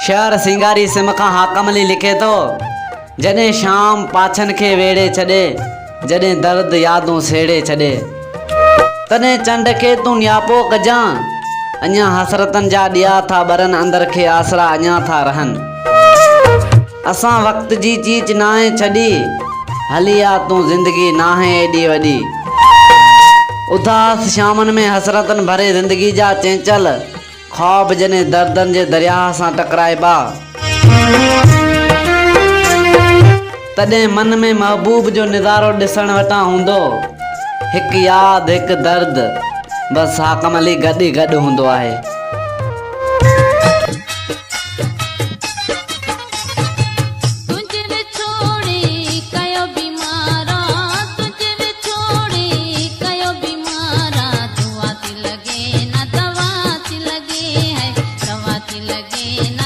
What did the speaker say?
शहर सिंगारी सिम का हाकम अली लिखे तो जॾहिं शाम पाछन के वेड़े छॾे, जॾहिं दर्द यादूं सेड़े छॾे, तॾहिं चंड के तूं न्यापो कजां, अञा हसरतन जा ॾिया था ॿरनि, अंदर के आसरा अञा था रहनि। असां वक्त जी चीच नाहे छॾी, हली आ तूं ज़िंदगी नाहे एॾी वॾी। उदास शामन में हसरतन भरे ज़िंदगी जा चंचल ख्वाब, जने दर्दन जे दरिया सां टकराइबा, तॾहिं मन में महबूब जो नज़ारो ॾिसण वटां हूंदो, हिकु यादि हिकु दर्द, बसि हाकम अली गॾु ई गॾु हूंदो आहे। लगे न